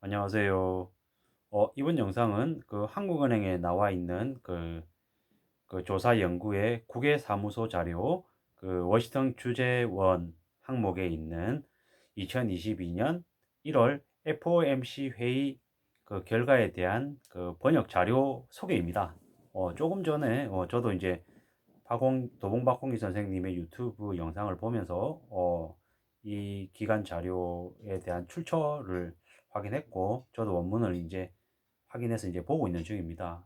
안녕하세요. 이번 영상은 그 한국은행에 나와 있는 그 조사 연구의 국외 사무소 자료, 그 워싱턴 주재원 항목에 있는 2022년 1월 FOMC 회의 그 결과에 대한 그 번역 자료 소개입니다. 조금 전에 저도 이제 도봉박홍기 선생님의 유튜브 영상을 보면서 이 기간 자료에 대한 출처를 확인했고, 저도 원문을 이제 확인해서 이제 보고 있는 중입니다.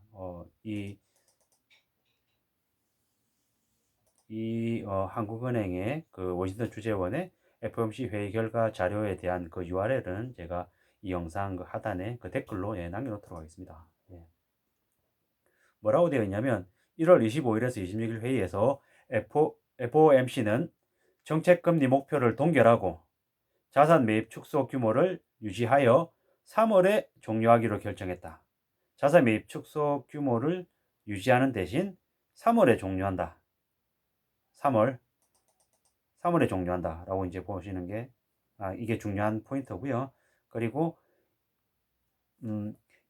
한국은행의 그 워싱턴 주재원의 FOMC 회의 결과 자료에 대한 그 URL은 제가 이 영상 그 하단에 그 댓글로 남겨놓도록 하겠습니다. 뭐라고 되어 있냐면 1월 25일에서 26일 회의에서 FOMC는 정책금리 목표를 동결하고 자산 매입 축소 규모를 유지하여 3월에 종료하기로 결정했다. 자산 매입 축소 규모를 유지하는 대신 3월에 종료한다. 3월에 종료한다. 라고 이제 보시는 게, 이게 중요한 포인트고요. 그리고,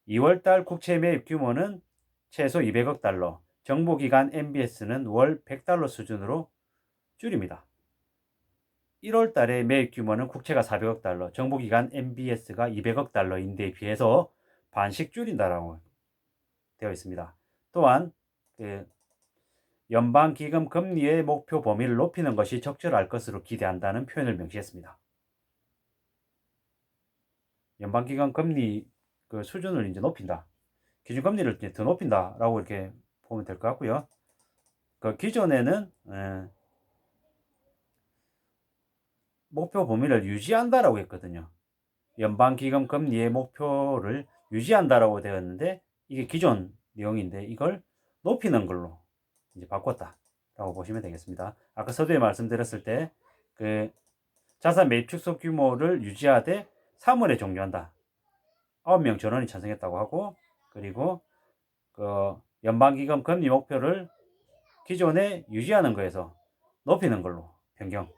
2월달 국채 매입 규모는 최소 200억 달러, 정부기관 MBS는 월 100달러 수준으로 줄입니다. 1월 달에 매입 규모는 국채가 400억 달러, 정부기관 MBS가 200억 달러인데 비해서 반씩 줄인다라고 되어 있습니다. 또한 그 연방기금 금리의 목표 범위를 높이는 것이 적절할 것으로 기대한다는 표현을 명시했습니다. 연방기금 금리 그 수준을 이제 높인다. 기준금리를 이제 더 높인다라고 이렇게 보면 될 것 같고요. 그 기존에는 목표 범위를 유지한다라고 했거든요. 연방기금 금리의 목표를 유지한다라고 되었는데 이게 기존 내용인데 이걸 높이는 걸로 이제 바꿨다라고 보시면 되겠습니다. 아까 서두에 말씀드렸을 때 그 자산 매입 축소 규모를 유지하되 3월에 종료한다. 9명 전원이 찬성했다고 하고, 그리고 그 연방기금 금리 목표를 기존에 유지하는 거에서 높이는 걸로 변경했다고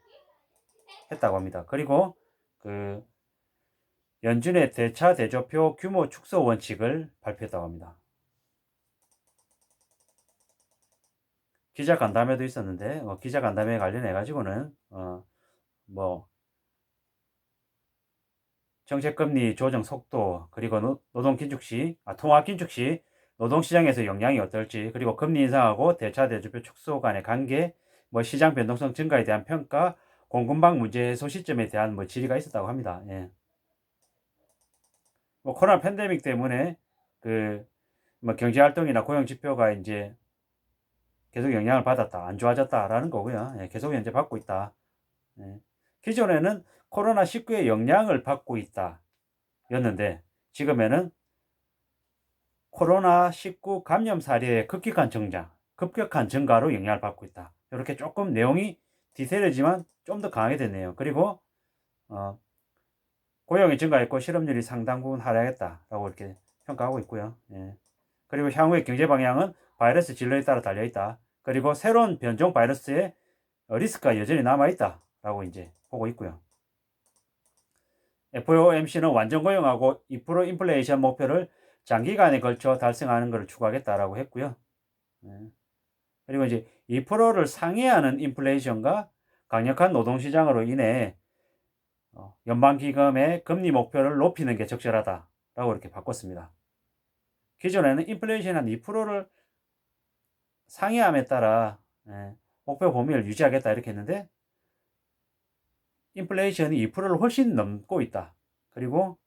합니다. 그리고 그 연준의 대차 대조표 규모 축소 원칙을 발표했다고 합니다. 기자 간담회도 있었는데 기자 간담회 관련해 가지고는 뭐 정책금리 조정 속도, 그리고 노동 긴축 시 통화 긴축 시 노동시장에서 영향이 어떨지, 그리고 금리 인상하고 대차 대조표 축소 간의 관계, 뭐 시장 변동성 증가에 대한 평가, 공급망 문제 해소 시점에 대한 뭐 질의가 있었다고 합니다. 뭐 코로나 팬데믹 때문에 그 뭐 경제 활동이나 고용 지표가 이제 계속 영향을 받았다, 안 좋아졌다라는 거고요. 계속 현재 받고 있다. 기존에는 코로나19의 영향을 받고 있다 였는데 지금에는 코로나19 감염 사례의 급격한 증가로 영향을 받고 있다. 이렇게 조금 내용이 디테일이지만 좀 더 강하게 됐네요. 그리고 고용이 증가했고 실업률이 상당 부분 하락했다라고 이렇게 평가하고 있고요. 그리고 향후의 경제 방향은 바이러스 진로에 따라 달려 있다. 그리고 새로운 변종 바이러스의 리스크가 여전히 남아 있다라고 이제 보고 있고요. FOMC는 완전 고용하고 2% 인플레이션 목표를 장기간에 걸쳐 달성하는 것을 추구하겠다라고 했고요. 그리고 이제 2%를 상회하는 인플레이션과 강력한 노동시장으로 인해 연방기금의 금리 목표를 높이는 게 적절하다라고 이렇게 바꿨습니다. 기존에는 인플레이션 한 2%를 상회함에 따라 목표 범위를 유지하겠다 이렇게 했는데 인플레이션이 2%를 훨씬 넘고 있다. 그리고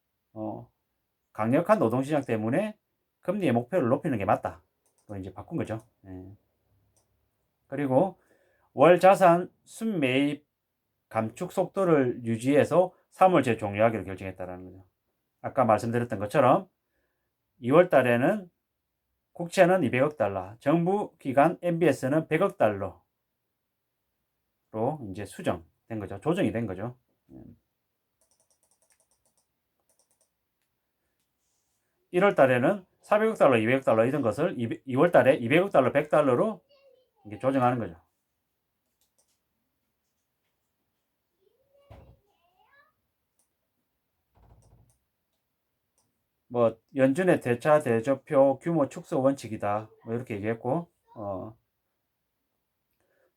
강력한 노동시장 때문에 금리의 목표를 높이는 게 맞다. 또 이제 바꾼 거죠. 그리고 월 자산 순매입 감축 속도를 유지해서 3월째 종료하기로 결정했다라는 거죠. 아까 말씀드렸던 것처럼 2월 달에는 국채는 200억 달러, 정부 기관 MBS는 100억 달러로 이제 수정된 거죠. 조정이 된 거죠. 1월 달에는 400억 달러, 200억 달러 이런 것을 2월 달에 200억 달러, 100달러로 조정하는 거죠. 뭐 연준의 대차 대조표 규모 축소 원칙이다. 뭐 이렇게 얘기했고,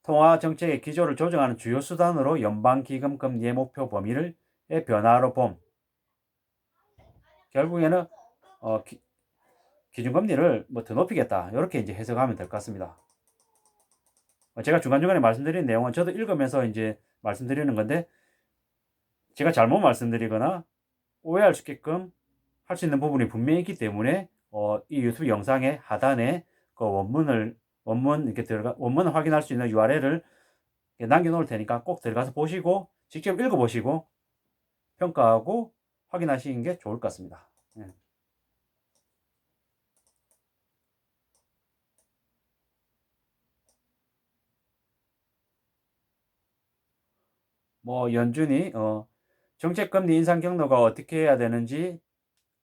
통화 정책의 기조를 조정하는 주요 수단으로 연방기금 금리의 목표 범위를 변화로 봄. 결국에는 기준금리를 뭐 더 높이겠다. 이렇게 이제 해석하면 될 것 같습니다. 제가 중간중간에 말씀드린 내용은 저도 읽으면서 이제 말씀드리는 건데, 제가 잘못 말씀드리거나 오해할 수 있게끔 할 수 있는 부분이 분명히 있기 때문에 이 유튜브 영상의 하단에 그 원문 이렇게 원문을 확인할 수 있는 URL을 남겨놓을 테니까 꼭 들어가서 보시고 직접 읽어보시고 평가하고 확인하시는 게 좋을 것 같습니다. 예. 뭐 연준이 정책금리 인상 경로가 어떻게 해야 되는지,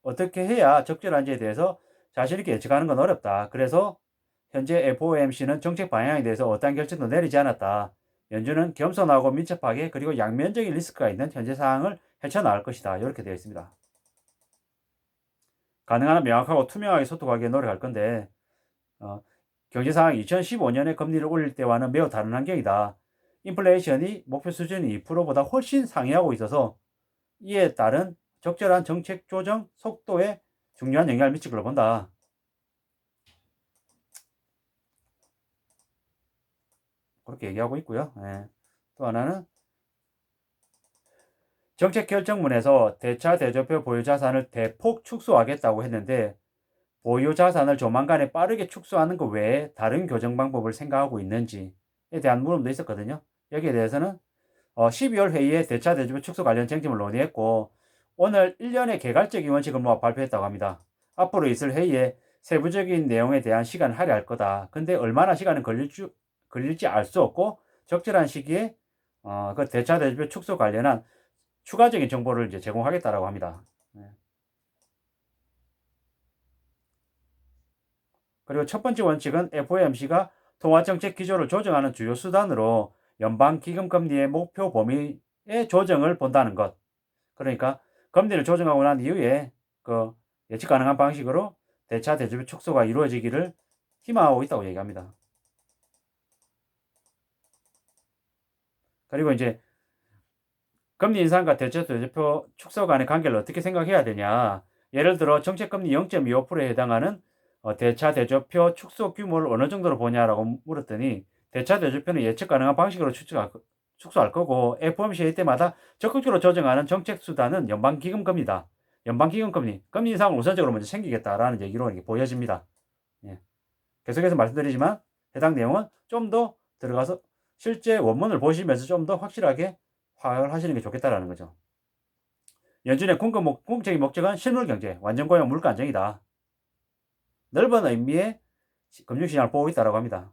어떻게 해야 적절한지에 대해서 자신 있게 예측하는 건 어렵다. 그래서 현재 FOMC는 정책 방향에 대해서 어떠한 결정도 내리지 않았다. 연준은 겸손하고 민첩하게 그리고 양면적인 리스크가 있는 현재 상황을 헤쳐나갈 것이다. 이렇게 되어 있습니다. 가능한 한 명확하고 투명하게 소통하기 위해 노력할 건데, 경제 상황이 2015년에 금리를 올릴 때와는 매우 다른 환경이다. 인플레이션이 목표 수준 2%보다 훨씬 상회하고 있어서 이에 따른 적절한 정책 조정 속도에 중요한 영향을 미칠 걸로 본다. 그렇게 얘기하고 있고요. 예. 또 하나는 정책 결정문에서 대차 대조표 보유 자산을 대폭 축소하겠다고 했는데, 보유 자산을 조만간에 빠르게 축소하는 것 외에 다른 교정 방법을 생각하고 있는지에 대한 물음도 있었거든요. 여기에 대해서는 12월 회의에 대차 대조표 축소 관련 쟁점을 논의했고, 오늘 1년의 개괄적인 원칙을 모아 발표했다고 합니다. 앞으로 있을 회의에 세부적인 내용에 대한 시간을 할애할 거다. 근데 얼마나 시간이 걸릴지 알 수 없고, 적절한 시기에 그 대차 대조표 축소 관련한 추가적인 정보를 이제 제공하겠다라고 합니다. 네. 그리고 첫 번째 원칙은 FOMC가 통화정책 기조를 조정하는 주요 수단으로 연방기금금리의 목표 범위의 조정을 본다는 것. 그러니까 금리를 조정하고 난 이후에 그 예측 가능한 방식으로 대차 대조표 축소가 이루어지기를 희망하고 있다고 얘기합니다. 그리고 이제 금리 인상과 대체 대조표 축소 간의 관계를 어떻게 생각해야 되냐. 예를 들어 정책금리 0.25%에 해당하는 대차 대조표 축소 규모를 어느 정도로 보냐라고 물었더니, 대차 대조표는 예측 가능한 방식으로 축소할 거고 FOMC 회의 때마다 적극적으로 조정하는 정책 수단은 연방기금금리다. 연방기금금리, 금리 인상을 우선적으로 먼저 챙기겠다라는 얘기로 이렇게 보여집니다. 예. 계속해서 말씀드리지만 해당 내용은 좀 더 들어가서 실제 원문을 보시면서 좀 더 확실하게 파악을 하시는 게 좋겠다라는 거죠. 연준의 궁극적인 목적은 실물 경제, 완전 고용 물가 안정이다. 넓은 의미의 금융시장을 보고 있다고 합니다.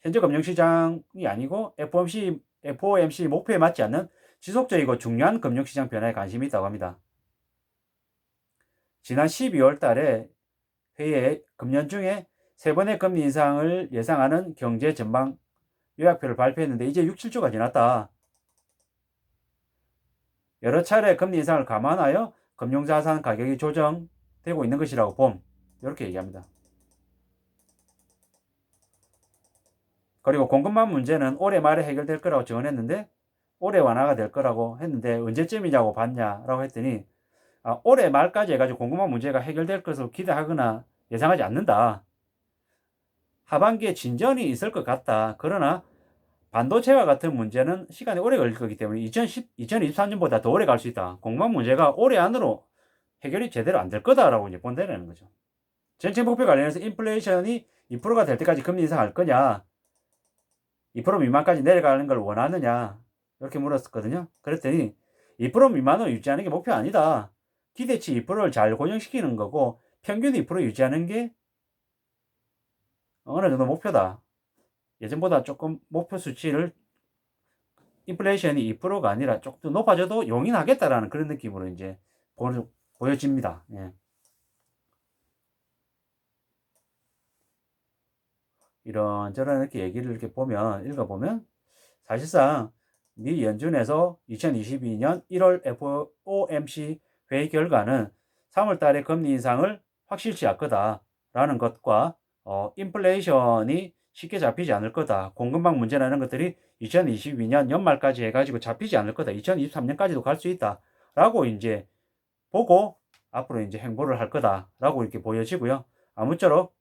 현재 금융시장이 아니고 FOMC 목표에 맞지 않는 지속적이고 중요한 금융시장 변화에 관심이 있다고 합니다. 지난 12월 달에 회의에 금년 중에 세 번의 금리 인상을 예상하는 경제 전망 요약표를 발표했는데 이제 6, 7주가 지났다. 여러 차례 금리 인상을 감안하여 금융자산 가격이 조정되고 있는 것이라고 봄. 이렇게 얘기합니다. 그리고 공급망 문제는 올해 말에 해결될 거라고 증언했는데, 올해 완화가 될 거라고 했는데 언제쯤이냐고 봤냐라고 했더니, 올해 말까지 해가지고 공급망 문제가 해결될 것으로 기대하거나 예상하지 않는다. 하반기에 진전이 있을 것 같다. 그러나 반도체와 같은 문제는 시간이 오래 걸릴 거기 때문에 2023년보다 더 오래 갈 수 있다. 공급망 문제가 올해 안으로 해결이 제대로 안 될 거다라고 이제 본다는 거죠. 정책 목표 관련해서 인플레이션이 2%가 될 때까지 금리 인상할 거냐, 2% 미만까지 내려가는 걸 원하느냐, 이렇게 물었었거든요. 그랬더니 2% 미만으로 유지하는 게 목표 아니다. 기대치 2%를 잘 고정시키는 거고 평균 2% 유지하는 게 어느 정도 목표다. 예전보다 조금 목표 수치를, 인플레이션이 2%가 아니라 조금 더 높아져도 용인하겠다라는 그런 느낌으로 이제 보여집니다. 예. 이런저런 이렇게 얘기를 이렇게 보면, 읽어보면 사실상 미 연준에서 2022년 1월 FOMC 회의 결과는 3월 달에 금리 인상을 확실치 않을 거다라는 것과 인플레이션이 쉽게 잡히지 않을 거다. 공급망 문제라는 것들이 2022년 연말까지 해가지고 잡히지 않을 거다. 2023년까지도 갈 수 있다. 라고 이제 보고 앞으로 이제 행보를 할 거다라고 이렇게 보여지고요. 아무쪼록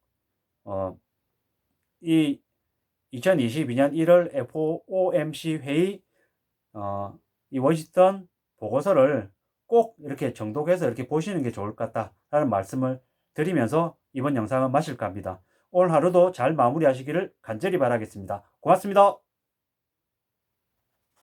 이 2022년 1월 FOMC 회의 이 워싱턴 보고서를 꼭 이렇게 정독해서 이렇게 보시는 게 좋을 것 같다라는 말씀을 드리면서 이번 영상은 마칠까 합니다. 오늘 하루도 잘 마무리하시기를 간절히 바라겠습니다. 고맙습니다.